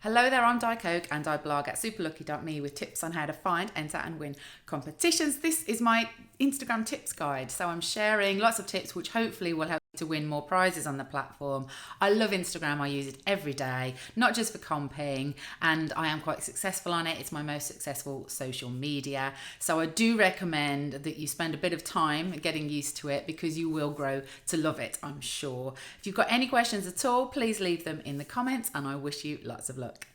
Hello there, I'm Di Coke and I blog at superlucky.me with tips on how to find, enter and win competitions. This is my Instagram tips guide. So I'm sharing lots of tips which hopefully will help you to win more prizes on the platform. I love Instagram, I use it every day, not just for comping, and I am quite successful on it. It's my most successful social media. So I do recommend that you spend a bit of time getting used to it because you will grow to love it, I'm sure. If you've got any questions at all, please leave them in the comments and I wish you lots of luck.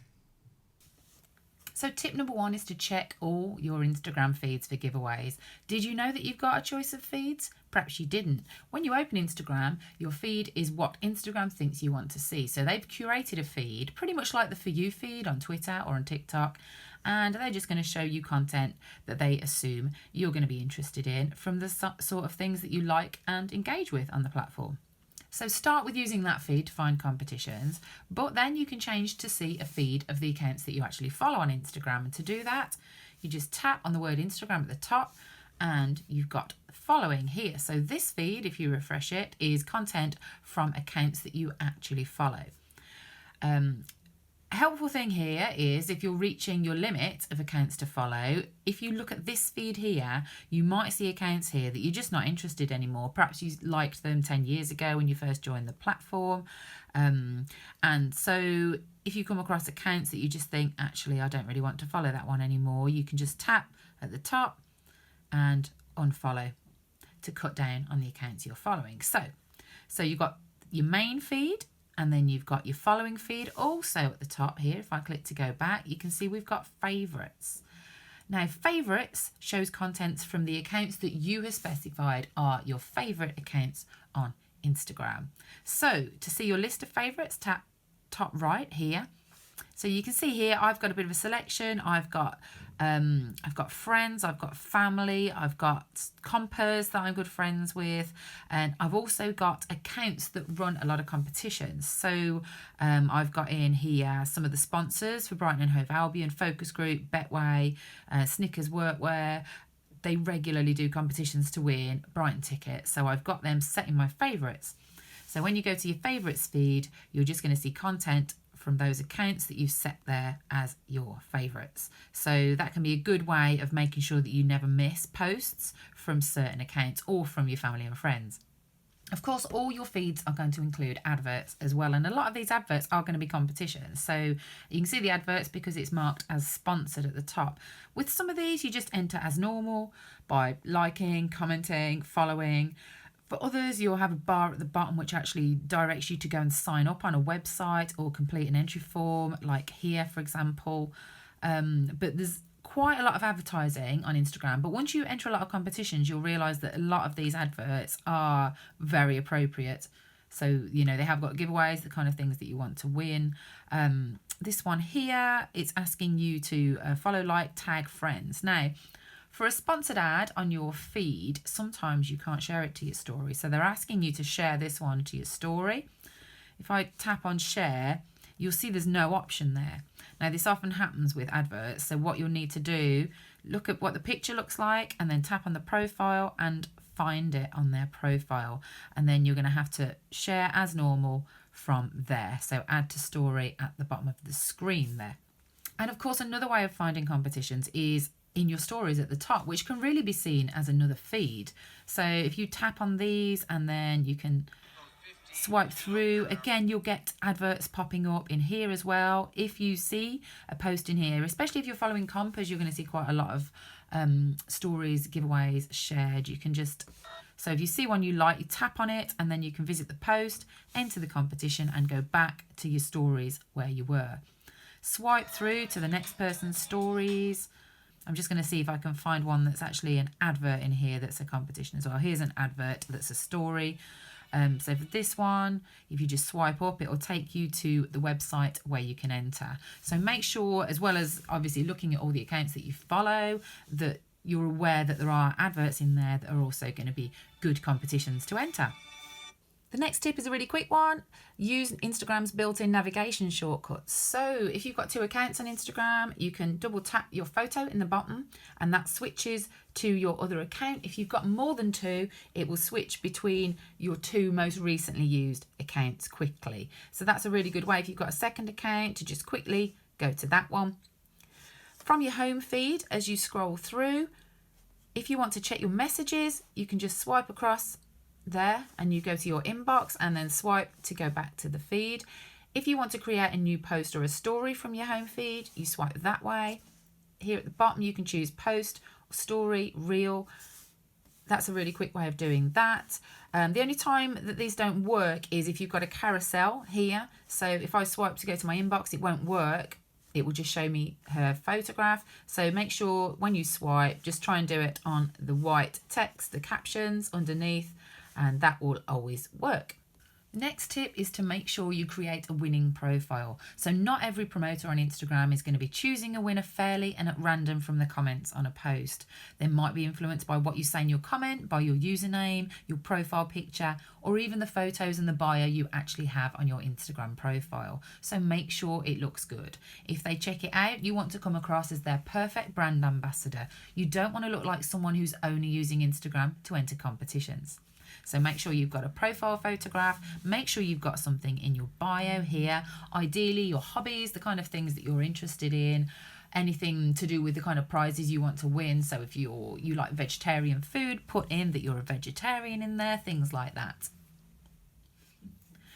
So tip number one is to check all your Instagram feeds for giveaways. Did you know that you've got a choice of feeds? Perhaps you didn't. When you open Instagram, your feed is what Instagram thinks you want to see. So they've curated a feed, pretty much like the For You feed on Twitter or on TikTok, and they're just going to show you content that they assume you're going to be interested in from the sort of things that you like and engage with on the platform. So start with using that feed to find competitions, but then you can change to see a feed of the accounts that you actually follow on Instagram. And to do that, you just tap on the word Instagram at the top and you've got following here. So this feed, if you refresh it, is content from accounts that you actually follow. A helpful thing here is if you're reaching your limit of accounts to follow, if you look at this feed here, you might see accounts here that you're just not interested anymore. Perhaps you liked them 10 years ago when you first joined the platform. And so if you come across accounts that you just think, actually, I don't really want to follow that one anymore, you can just tap at the top and unfollow to cut down on the accounts you're following. So you've got your main feed, and then you've got your following feed. Also at the top here, if I click to go back, you can see we've got favourites. Now, favourites shows contents from the accounts that you have specified are your favourite accounts on Instagram. So to see your list of favourites, tap top right here. So you can see here, I've got a bit of a selection. I've got friends, I've got family, I've got compers that I'm good friends with, and I've also got accounts that run a lot of competitions. So I've got in here some of the sponsors for Brighton and Hove Albion, Focus Group, Betway, Snickers Workwear. They regularly do competitions to win Brighton tickets. So I've got them set in my favourites. So when you go to your favourites feed, you're just going to see content from those accounts that you've set there as your favourites. So that can be a good way of making sure that you never miss posts from certain accounts or from your family and friends. Of course, all your feeds are going to include adverts as well, and a lot of these adverts are going to be competitions. So you can see the adverts because it's marked as sponsored at the top. With some of these, you just enter as normal by liking, commenting, following. For others, you'll have a bar at the bottom which actually directs you to go and sign up on a website or complete an entry form, like here, for example. But there's quite a lot of advertising on Instagram. But once you enter a lot of competitions, you'll realise that a lot of these adverts are very appropriate. So, you know, they have got giveaways, the kind of things that you want to win. This one here, it's asking you to follow, like, tag friends. Now, for a sponsored ad on your feed, sometimes you can't share it to your story. So they're asking you to share this one to your story. If I tap on share, you'll see there's no option there. Now, this often happens with adverts. So what you'll need to do, look at what the picture looks like and then tap on the profile and find it on their profile. And then you're going to have to share as normal from there. So add to story at the bottom of the screen there. And of course, another way of finding competitions is in your stories at the top, which can really be seen as another feed. So if you tap on these and then you can swipe through, again, you'll get adverts popping up in here as well. If you see a post in here, especially if you're following compers, you're going to see quite a lot of stories, giveaways shared. You can just, so if you see one you like, you tap on it and then you can visit the post, enter the competition and go back to your stories where you were. Swipe through to the next person's stories. I'm just going to see if I can find one that's actually an advert in here that's a competition as well. Here's an advert that's a story. So for this one, if you just swipe up, it will take you to the website where you can enter. So make sure, as well as obviously looking at all the accounts that you follow, that you're aware that there are adverts in there that are also going to be good competitions to enter. The next tip is a really quick one. Use Instagram's built-in navigation shortcuts. So if you've got 2 accounts on Instagram, you can double tap your photo in the bottom and that switches to your other account. If you've got more than 2, it will switch between your 2 most recently used accounts quickly. So that's a really good way if you've got a second account to just quickly go to that one. From your home feed, as you scroll through, if you want to check your messages, you can just swipe across there and you go to your inbox and then swipe to go back to the feed. If you want to create a new post or a story from your home feed, you swipe that way. Here at the bottom you can choose post, story, reel. That's a really quick way of doing that. The only time that these don't work is if you've got a carousel here. So if I swipe to go to my inbox, it won't work. It will just show me her photograph. So make sure when you swipe, just try and do it on the white text, the captions underneath, and that will always work. Next tip is to make sure you create a winning profile. So not every promoter on Instagram is going to be choosing a winner fairly and at random from the comments on a post. They might be influenced by what you say in your comment, by your username, your profile picture, or even the photos and the bio you actually have on your Instagram profile. So make sure it looks good. If they check it out, you want to come across as their perfect brand ambassador. You don't want to look like someone who's only using Instagram to enter competitions. So make sure you've got a profile photograph, make sure you've got something in your bio here, ideally your hobbies, the kind of things that you're interested in, anything to do with the kind of prizes you want to win. So if you like vegetarian food, put in that you're a vegetarian in there, things like that.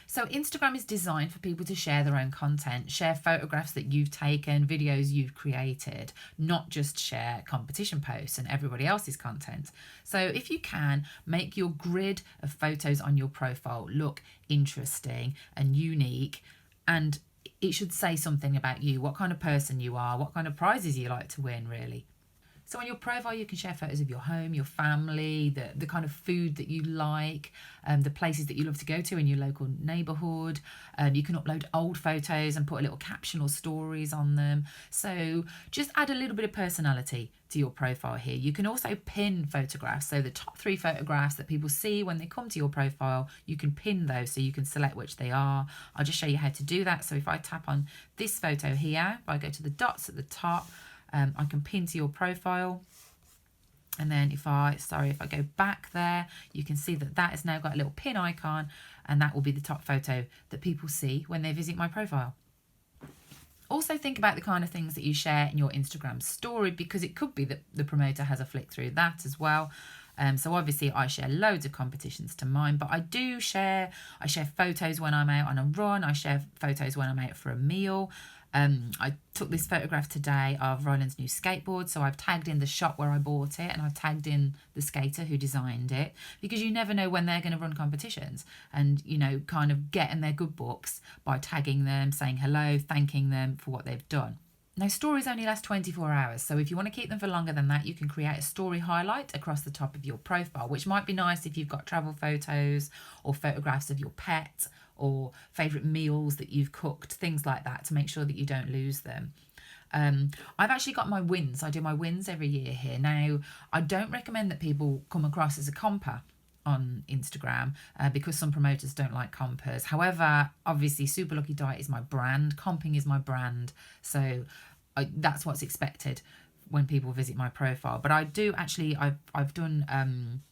So Instagram is designed for people to share their own content, share photographs that you've taken, videos you've created, not just share competition posts and everybody else's content. So if you can, make your grid of photos on your profile look interesting and unique, and it should say something about you, what kind of person you are, what kind of prizes you like to win, really. So on your profile, you can share photos of your home, your family, the kind of food that you like, the places that you love to go to in your local neighbourhood. You can upload old photos and put a little caption or stories on them. So just add a little bit of personality to your profile here. You can also pin photographs. So the top 3 photographs that people see when they come to your profile, you can pin those so you can select which they are. I'll just show you how to do that. So if I tap on this photo here, if I go to the dots at the top, I can pin to your profile, and then if I go back there, you can see that that has now got a little pin icon, and that will be the top photo that people see when they visit my profile. Also think about the kind of things that you share in your Instagram story, because it could be that the promoter has a flick through that as well. So obviously I share loads of competitions to mine, but I share photos when I'm out on a run, I share photos when I'm out for a meal. I took this photograph today of Roland's new skateboard, so I've tagged in the shop where I bought it, and I've tagged in the skater who designed it, because you never know when they're going to run competitions, and kind of get in their good books by tagging them, saying hello, thanking them for what they've done. Now, stories only last 24 hours, so if you want to keep them for longer than that, you can create a story highlight across the top of your profile, which might be nice if you've got travel photos or photographs of your pet or favourite meals that you've cooked, things like that, to make sure that you don't lose them. I've actually got my wins. I do my wins every year here. Now, I don't recommend that people come across as a comper on Instagram because some promoters don't like compers. However, obviously Super Lucky Diet is my brand, comping is my brand, so that's what's expected when people visit my profile. But I do actually, I've done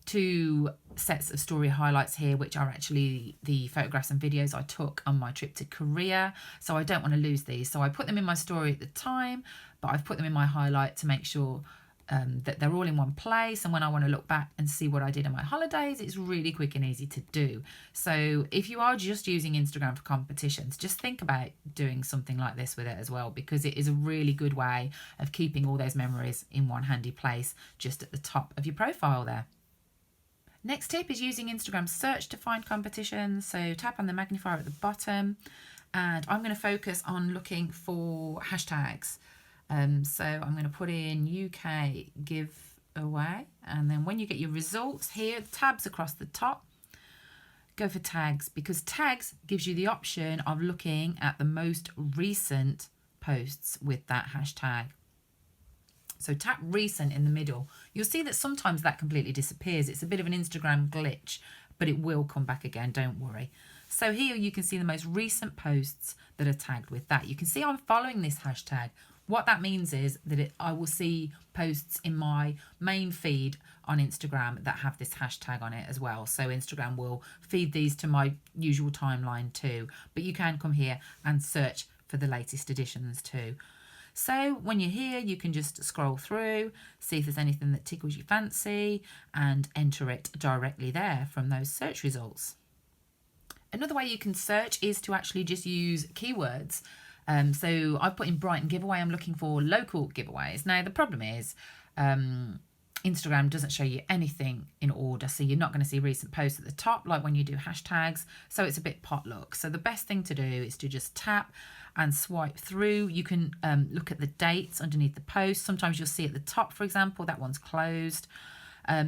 2 sets of story highlights here, which are actually the photographs and videos I took on my trip to Korea. So I don't want to lose these. So I put them in my story at the time, but I've put them in my highlight to make sure that they're all in one place. And when I want to look back and see what I did on my holidays, it's really quick and easy to do. So if you are just using Instagram for competitions, just think about doing something like this with it as well, because it is a really good way of keeping all those memories in one handy place just at the top of your profile there. Next tip is using Instagram search to find competitions. So tap on the magnifier at the bottom, and I'm going to focus on looking for hashtags. So I'm going to put in UK giveaway, and then when you get your results here, tabs across the top, go for tags, because tags gives you the option of looking at the most recent posts with that hashtag. So tap recent in the middle. You'll see that sometimes that completely disappears. It's a bit of an Instagram glitch, but it will come back again, don't worry. So here you can see the most recent posts that are tagged with that. You can see I'm following this hashtag. What that means is that I will see posts in my main feed on Instagram that have this hashtag on it as well. So Instagram will feed these to my usual timeline too. But you can come here and search for the latest editions too. So when you're here, you can just scroll through, see if there's anything that tickles your fancy and enter it directly there from those search results. Another way you can search is to actually just use keywords. So I've put in Brighton giveaway. I'm looking for local giveaways. Now, the problem is Instagram doesn't show you anything in order. So you're not going to see recent posts at the top like when you do hashtags. So it's a bit potluck. So the best thing to do is to just tap and swipe through. You can look at the dates underneath the post. Sometimes you'll see at the top, for example, that one's closed.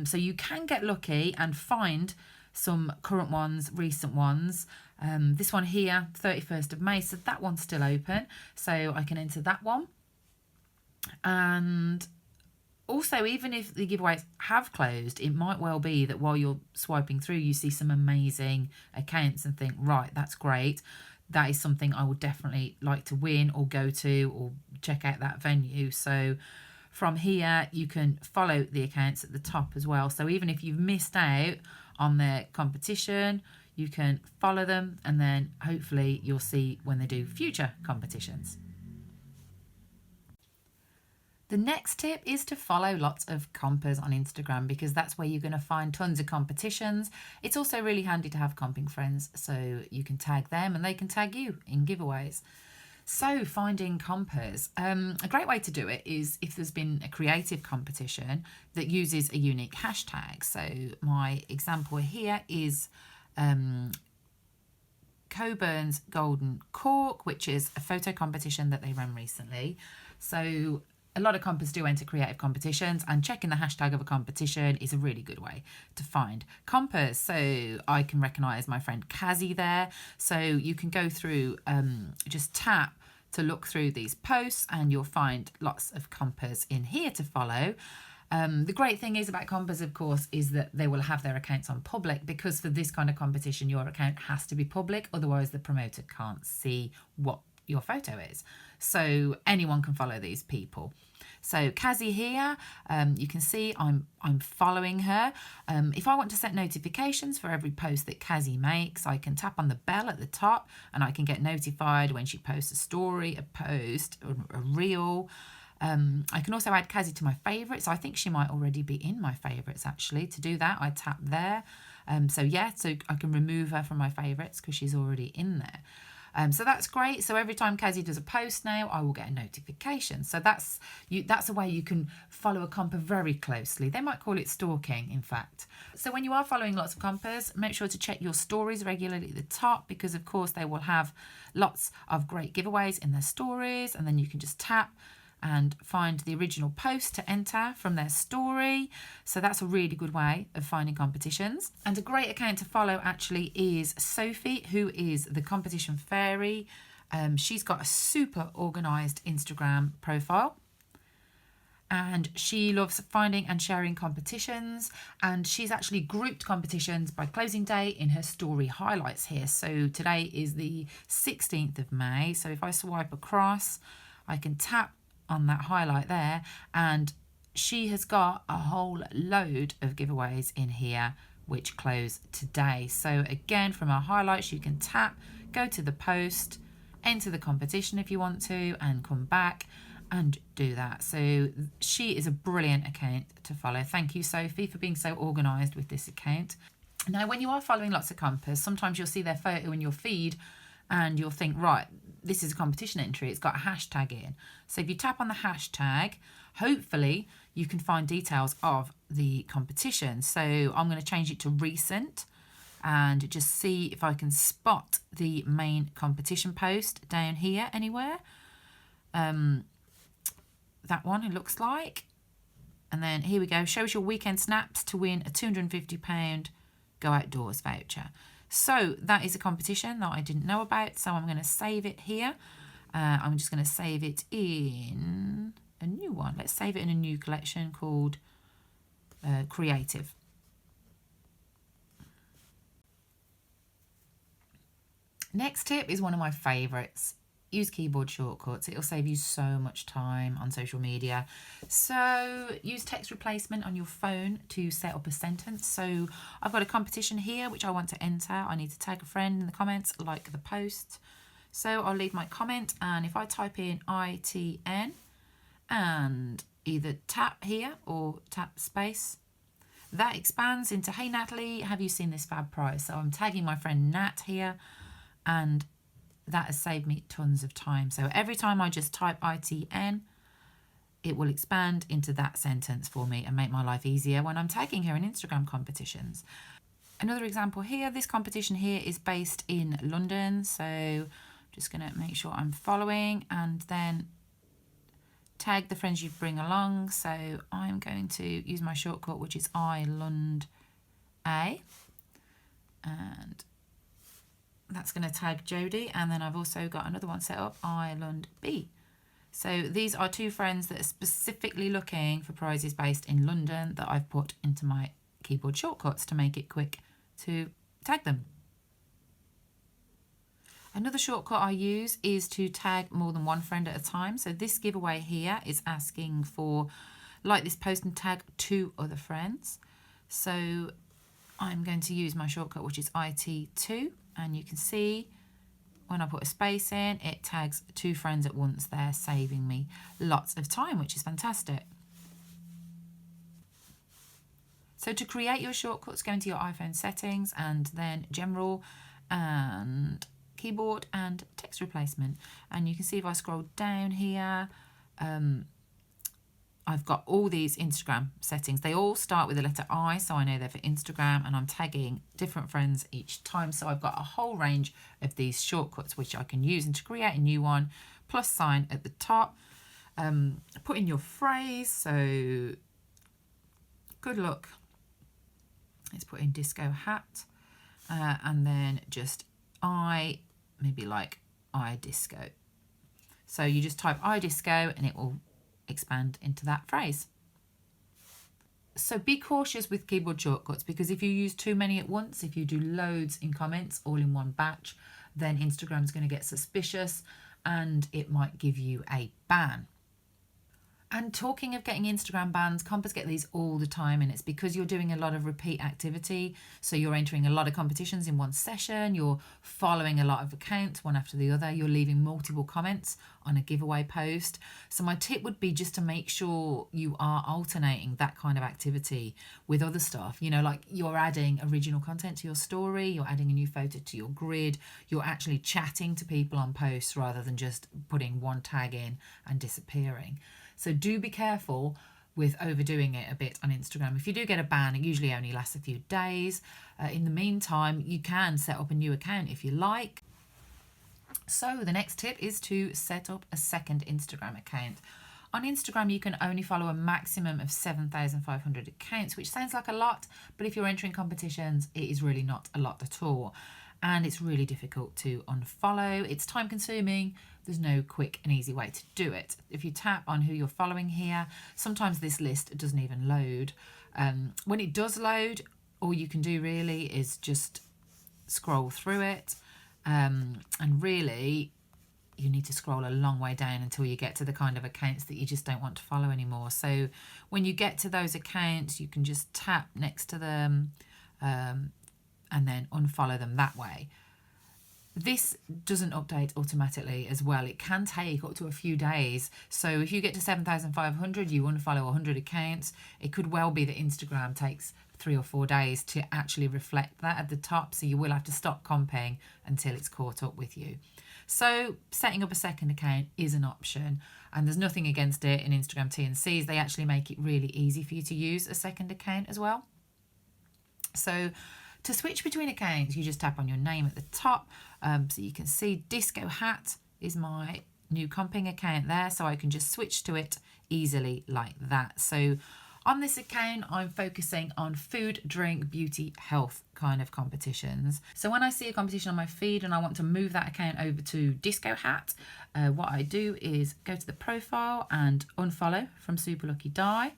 So you can get lucky and find some current ones, recent ones. This one here, 31st of May, so that one's still open. So I can enter that one. And also, even if the giveaways have closed, it might well be that while you're swiping through, you see some amazing accounts and think, right, that's great. That is something I would definitely like to win or go to or check out that venue. So from here, you can follow the accounts at the top as well. So even if you've missed out on their competition, you can follow them and then hopefully you'll see when they do future competitions. The next tip is to follow lots of compers on Instagram because that's where you're going to find tons of competitions. It's also really handy to have comping friends so you can tag them and they can tag you in giveaways. So finding compers, a great way to do it is if there's been a creative competition that uses a unique hashtag. So my example here is Coburn's Golden Cork, which is a photo competition that they ran recently. So a lot of compers do enter creative competitions, and checking the hashtag of a competition is a really good way to find compers. So I can recognise my friend Kazzy there. So you can go through, just tap to look through these posts and you'll find lots of compers in here to follow. The great thing is about compers, of course, is that they will have their accounts on public because for this kind of competition, your account has to be public. Otherwise, the promoter can't see what your photo is. So anyone can follow these people. So Kazzy here, you can see I'm following her. If I want to set notifications for every post that Kazzy makes, I can tap on the bell at the top and I can get notified when she posts a story, a post, a reel. I can also add Kazzy to my favourites. I think she might already be in my favourites actually. To do that, I tap there. So I can remove her from my favourites because she's already in there. So that's great. So every time Kazzy does a post now, I will get a notification. So that's a way you can follow a comper very closely. They might call it stalking, in fact. So when you are following lots of compers, make sure to check your stories regularly at the top because, of course, they will have lots of great giveaways in their stories. And then you can just tap and find the original post to enter from their story. So that's a really good way of finding competitions. And a great account to follow actually is Sophie, who is the competition fairy. She's got a super organised Instagram profile. And she loves finding and sharing competitions. And she's actually grouped competitions by closing date in her story highlights here. So today is the 16th of May. So if I swipe across, I can tap on that highlight there, and she has got a whole load of giveaways in here which close today. So again, from our highlights, you can tap, go to the post, enter the competition if you want to, and come back and do that. So she is a brilliant account to follow. Thank you, Sophie, for being so organised with this account. Now, when you are following lots of compers, sometimes you'll see their photo in your feed and you'll think, right, this is a competition entry. It's got a hashtag in. So if you tap on the hashtag, hopefully you can find details of the competition. So I'm going to change it to recent and just see if I can spot the main competition post down here anywhere. That one, it looks like. And then here we go. Shows your weekend snaps to win a £250 Go Outdoors voucher. So that is a competition that I didn't know about. So I'm going to save it here. I'm just going to save it in a new one. Let's save it in a new collection called Creative. Next tip is one of my favorites. Use keyboard shortcuts. It'll save you so much time on social media. So use text replacement on your phone to set up a sentence. So I've got a competition here which I want to enter. I need to tag a friend in the comments, like the post. So I'll leave my comment, and if I type in ITN and either tap here or tap space, that expands into, hey Natalie, have you seen this fab prize? So I'm tagging my friend Nat here, and that has saved me tons of time. So every time I just type ITN, it will expand into that sentence for me and make my life easier when I'm tagging her in Instagram competitions. Another example here, this competition here is based in London. So just going to make sure I'm following and then tag the friends you bring along. So I'm going to use my shortcut, which is ILUND A, and that's going to tag Jodie. And then I've also got another one set up, ILUND B. So these are two friends that are specifically looking for prizes based in London that I've put into my keyboard shortcuts to make it quick to tag them. Another shortcut I use is to tag more than one friend at a time. So this giveaway here is asking for, like this post, and tag 2 other friends. So I'm going to use my shortcut, which is IT2, and you can see when I put a space in, it tags 2 friends at once there, saving me lots of time, which is fantastic. So to create your shortcuts, go into your iPhone settings and then general and keyboard and text replacement. And you can see if I scroll down here, I've got all these Instagram settings. They all start with the letter I, so I know they're for Instagram, and I'm tagging different friends each time. So I've got a whole range of these shortcuts which I can use. And to create a new one, plus sign at the top, put in your phrase. So good luck. Let's put in disco hat, and then just I, maybe like iDisco. So you just type iDisco and it will expand into that phrase. So be cautious with keyboard shortcuts, because if you use too many at once, if you do loads in comments all in one batch, then Instagram's going to get suspicious and it might give you a ban. And talking of getting Instagram bans, compers get these all the time, and it's because you're doing a lot of repeat activity. So you're entering a lot of competitions in one session, you're following a lot of accounts one after the other, you're leaving multiple comments on a giveaway post. So my tip would be just to make sure you are alternating that kind of activity with other stuff. You know, like you're adding original content to your story, you're adding a new photo to your grid, you're actually chatting to people on posts rather than just putting one tag in and disappearing. So do be careful with overdoing it a bit on Instagram. If you do get a ban, it usually only lasts a few days. In the meantime, you can set up a new account if you like. So the next tip is to set up a second Instagram account. On Instagram, you can only follow a maximum of 7,500 accounts, which sounds like a lot, but if you're entering competitions, it is really not a lot at all. And it's really difficult to unfollow. It's time consuming. There's no quick and easy way to do it. If you tap on who you're following here, sometimes this list doesn't even load. When it does load, all you can do really is just scroll through it. And really, you need to scroll a long way down until you get to the kind of accounts that you just don't want to follow anymore. So when you get to those accounts, you can just tap next to them and then unfollow them that way. This doesn't update automatically as well. It can take up to a few days. So if you get to 7,500, you unfollow 100 accounts. It could well be that Instagram takes 3 or 4 days to actually reflect that at the top. So you will have to stop comping until it's caught up with you. So setting up a second account is an option, and there's nothing against it in Instagram T&Cs. They actually make it really easy for you to use a second account as well. So to switch between accounts, you just tap on your name at the top. So you can see Disco Hat is my new comping account there, so I can just switch to it easily like that. So on this account, I'm focusing on food, drink, beauty, health kind of competitions. So when I see a competition on my feed and I want to move that account over to Disco Hat, what I do is go to the profile and unfollow from Super Lucky Die.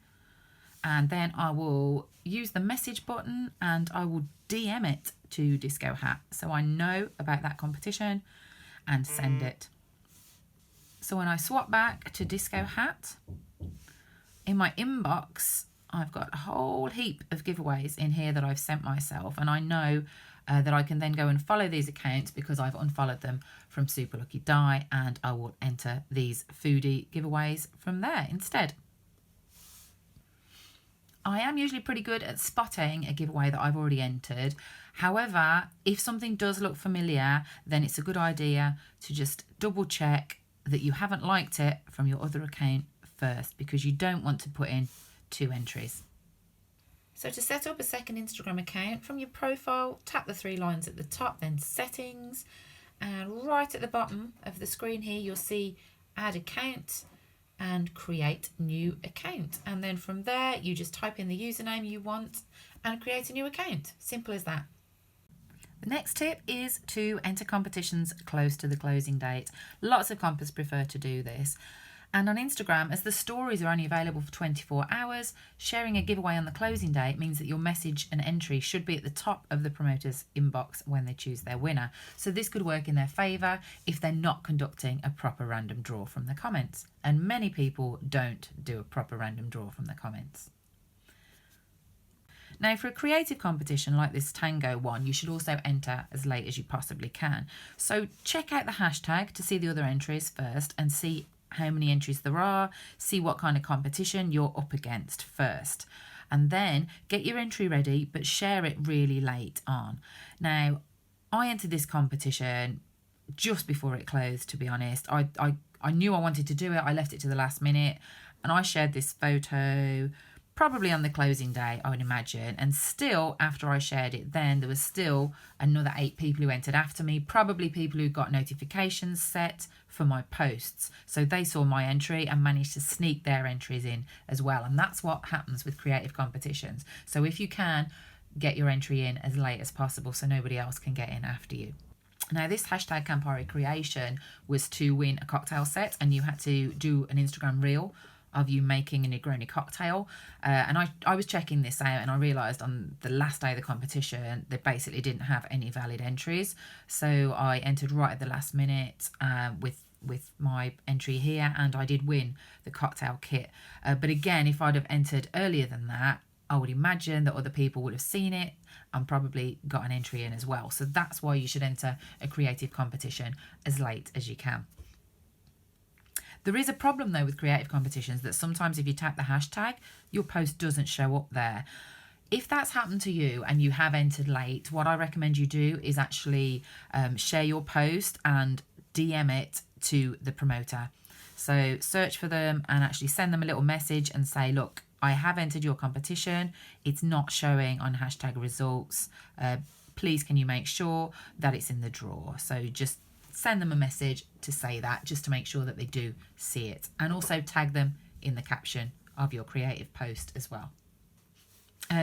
And then I will use the message button and I will DM it to Disco Hat. So I know about that competition and send it. So when I swap back to Disco Hat, in my inbox, I've got a whole heap of giveaways in here that I've sent myself, and I know that I can then go and follow these accounts because I've unfollowed them from Super Lucky Die, and I will enter these foodie giveaways from there instead. I am usually pretty good at spotting a giveaway that I've already entered. However, if something does look familiar, then it's a good idea to just double check that you haven't liked it from your other account first, because you don't want to put in 2 entries. So to set up a second Instagram account, from your profile, tap the 3 lines at the top, then settings, and right at the bottom of the screen here, you'll see add account and create new account. And then from there, you just type in the username you want and create a new account. Simple as that. The next tip is to enter competitions close to the closing date. Lots of compers prefer to do this. And on Instagram, as the stories are only available for 24 hours, sharing a giveaway on the closing date means that your message and entry should be at the top of the promoter's inbox when they choose their winner. So this could work in their favour if they're not conducting a proper random draw from the comments. And many people don't do a proper random draw from the comments. Now, for a creative competition like this Tango one, you should also enter as late as you possibly can. So check out the hashtag to see the other entries first and see how many entries there are, see what kind of competition you're up against first. And then get your entry ready, but share it really late on. Now, I entered this competition just before it closed, to be honest. I knew I wanted to do it. I left it to the last minute, and I shared this photo probably on the closing day, I would imagine. And still, after I shared it then, there was still another 8 people who entered after me, probably people who got notifications set for my posts. So they saw my entry and managed to sneak their entries in as well. And that's what happens with creative competitions. So if you can, get your entry in as late as possible so nobody else can get in after you. Now, this hashtag Campari creation was to win a cocktail set, and you had to do an Instagram reel of you making a Negroni cocktail. And I was checking this out, and I realised on the last day of the competition, they basically didn't have any valid entries. So I entered right at the last minute with my entry here, and I did win the cocktail kit. But again, if I'd have entered earlier than that, I would imagine that other people would have seen it and probably got an entry in as well. So that's why you should enter a creative competition as late as you can. There is a problem though with creative competitions, that sometimes if you tap the hashtag, your post doesn't show up there. If that's happened to you and you have entered late, what I recommend you do is actually share your post and DM it to the promoter. So search for them and actually send them a little message and say, look, I have entered your competition. It's not showing on hashtag results. Please, can you make sure that it's in the draw? So just send them a message to say that, just to make sure that they do see it. And also tag them in the caption of your creative post as well.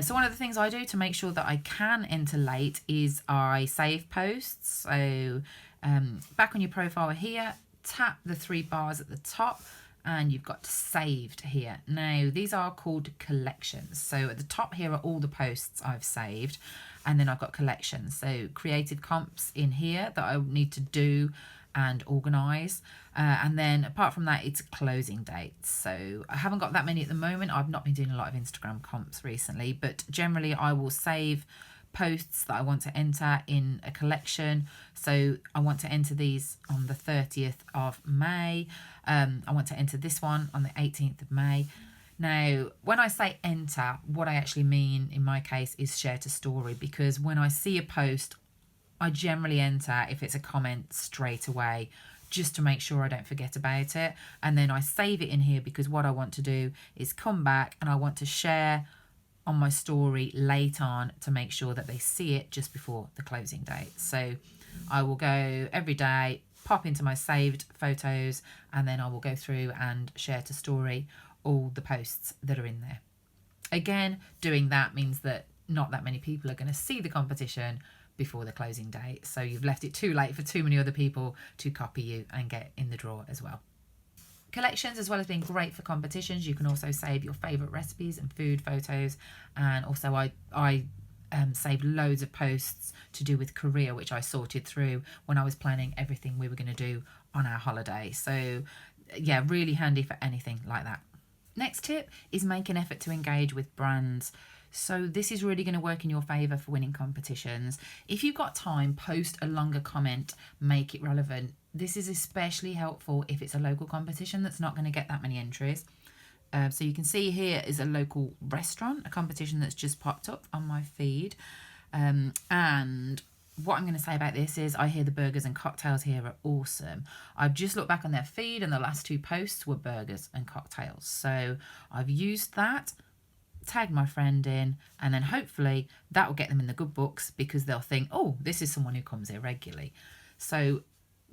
So one of the things I do to make sure that I can enter late is I save posts. So back on your profile here, tap the 3 bars at the top, and you've got saved here. Now, these are called collections. So at the top here are all the posts I've saved, and then I've got collections. So creative comps in here that I need to do and organise. And then apart from that, it's closing dates. So I haven't got that many at the moment. I've not been doing a lot of Instagram comps recently, but generally I will save posts that I want to enter in a collection. So I want to enter these on the 30th of May. I want to enter this one on the 18th of May. Now, when I say enter, what I actually mean in my case is share to story, because when I see a post, I generally enter, if it's a comment, straight away, just to make sure I don't forget about it. And then I save it in here because what I want to do is come back and I want to share on my story late on to make sure that they see it just before the closing date. So I will go every day, pop into my saved photos, and then I will go through and share to story all the posts that are in there. Again, doing that means that not that many people are going to see the competition before the closing date. So you've left it too late for too many other people to copy you and get in the draw as well. Collections, as well as being great for competitions, you can also save your favourite recipes and food photos. And also I saved loads of posts to do with career, which I sorted through when I was planning everything we were going to do on our holiday. So yeah, really handy for anything like that. Next tip is make an effort to engage with brands. So this is really going to work in your favour for winning competitions. If you've got time, post a longer comment, make it relevant. This is especially helpful if it's a local competition that's not going to get that many entries. So you can see here is a local restaurant, a competition that's just popped up on my feed. And what I'm going to say about this is I hear the burgers and cocktails here are awesome. I've just looked back on their feed and the last 2 posts were burgers and cocktails. So I've used that, tagged my friend in, and then hopefully that will get them in the good books because they'll think, oh, this is someone who comes here regularly. So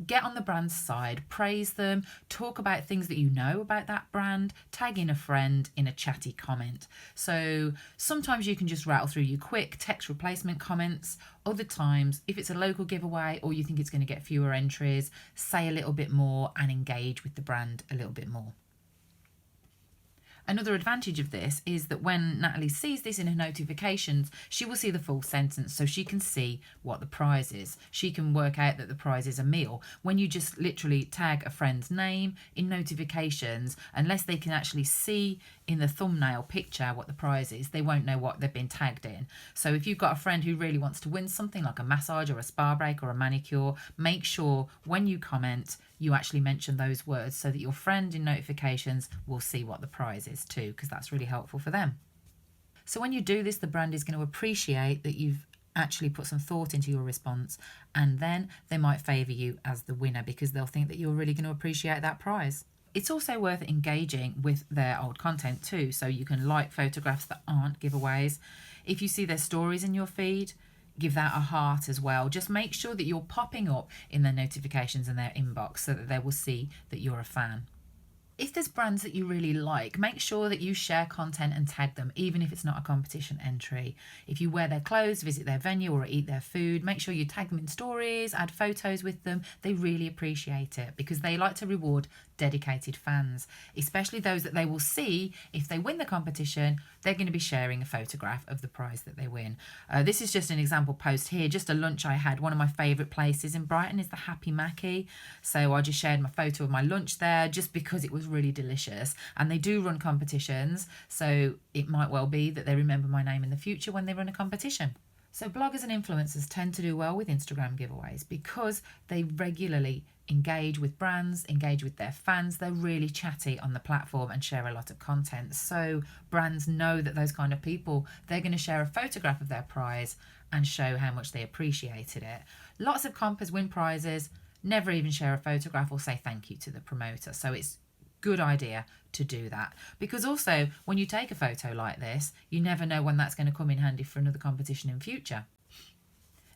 get on the brand's side, praise them, talk about things that you know about that brand, tag in a friend in a chatty comment. So sometimes you can just rattle through your quick text replacement comments. Other times, if it's a local giveaway or you think it's going to get fewer entries, say a little bit more and engage with the brand a little bit more. Another advantage of this is that when Natalie sees this in her notifications, she will see the full sentence, so she can see what the prize is. She can work out that the prize is a meal. When you just literally tag a friend's name in notifications, unless they can actually see in the thumbnail picture what the prize is, they won't know what they've been tagged in. So if you've got a friend who really wants to win something like a massage or a spa break or a manicure, make sure when you comment you actually mention those words so that your friend in notifications will see what the prize is too, because that's really helpful for them. So when you do this, the brand is going to appreciate that you've actually put some thought into your response, and then they might favour you as the winner because they'll think that you're really going to appreciate that prize. It's also worth engaging with their old content too, so you can like photographs that aren't giveaways. If you see their stories in your feed, give that a heart as well. Just make sure that you're popping up in their notifications and their inbox so that they will see that you're a fan. If there's brands that you really like, make sure that you share content and tag them, even if it's not a competition entry. If you wear their clothes, visit their venue or eat their food, make sure you tag them in stories, add photos with them. They really appreciate it because they like to reward dedicated fans, especially those that they will see if they win the competition. They're going to be sharing a photograph of the prize that they win. This is just an example post here, just a lunch I had. One of my favourite places in Brighton is the Happy Mackie. So I just shared my photo of my lunch there just because it was really delicious. And they do run competitions, so it might well be that they remember my name in the future when they run a competition. So bloggers and influencers tend to do well with Instagram giveaways because they regularly engage with brands, engage with their fans. They're really chatty on the platform and share a lot of content. So brands know that those kind of people, they're going to share a photograph of their prize and show how much they appreciated it. Lots of compers win prizes, never even share a photograph or say thank you to the promoter. So it's good idea to do that, because also when you take a photo like this, you never know when that's going to come in handy for another competition in future.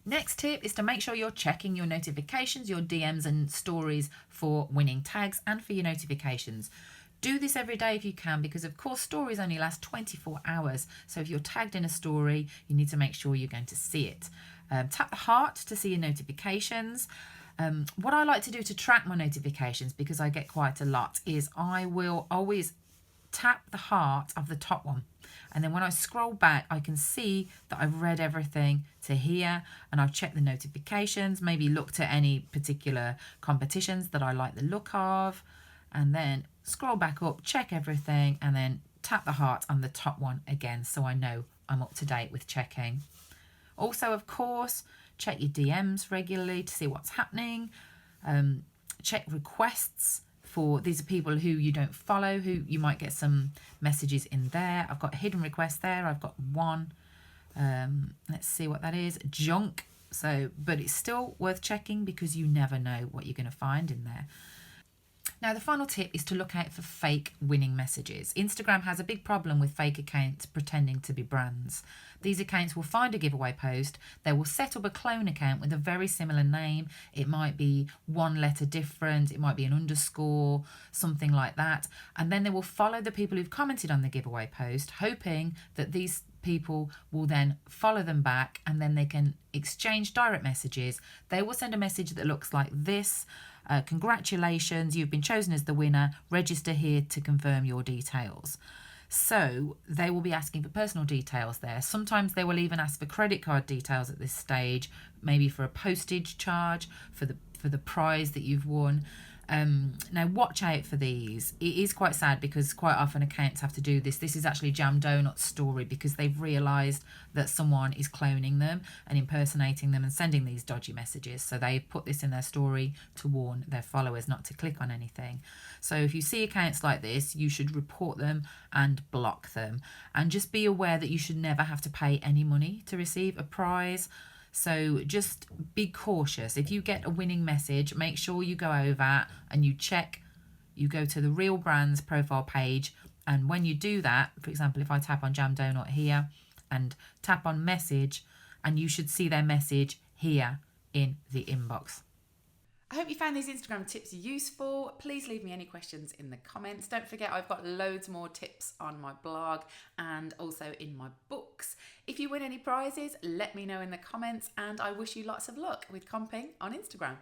Next tip is to make sure you're checking your notifications, your DMs and stories for winning tags and for your notifications. Do this every day if you can, because of course stories only last 24 hours. So if you're tagged in a story, you need to make sure you're going to see it. Tap the heart to see your notifications. What I like to do to track my notifications, because I get quite a lot, is I will always tap the heart of the top one. And then when I scroll back, I can see that I've read everything to here and I've checked the notifications, maybe looked at any particular competitions that I like the look of, and then scroll back up, check everything, and then tap the heart on the top one again so I know I'm up to date with checking. Also, of course, check your DMs regularly to see what's happening. Check requests for, these are people who you don't follow, who you might get some messages in there. I've got hidden requests there. I've got one. Let's see what that is. Junk. So, but it's still worth checking because you never know what you're going to find in there. Now, the final tip is to look out for fake winning messages. Instagram has a big problem with fake accounts pretending to be brands. These accounts will find a giveaway post. They will set up a clone account with a very similar name. It might be one letter different. It might be an underscore, something like that. And then they will follow the people who've commented on the giveaway post, hoping that these people will then follow them back and then they can exchange direct messages. They will send a message that looks like this. Congratulations, you've been chosen as the winner. Register here to confirm your details. So they will be asking for personal details there. Sometimes they will even ask for credit card details at this stage, maybe for a postage charge for the prize that you've won. Now watch out for these. It is quite sad because quite often accounts have to do this. This is actually Jam Donut's story because they've realised that someone is cloning them and impersonating them and sending these dodgy messages. So they've put this in their story to warn their followers not to click on anything. So if you see accounts like this, you should report them and block them. And just be aware that you should never have to pay any money to receive a prize. So just be cautious. If you get a winning message, make sure you go over and you check, you go to the real brand's profile page. And when you do that, for example, if I tap on Jam Donut here and tap on message, and you should see their message here in the inbox. I hope you found these Instagram tips useful. Please leave me any questions in the comments. Don't forget, I've got loads more tips on my blog and also in my books. If you win any prizes, let me know in the comments, and I wish you lots of luck with comping on Instagram.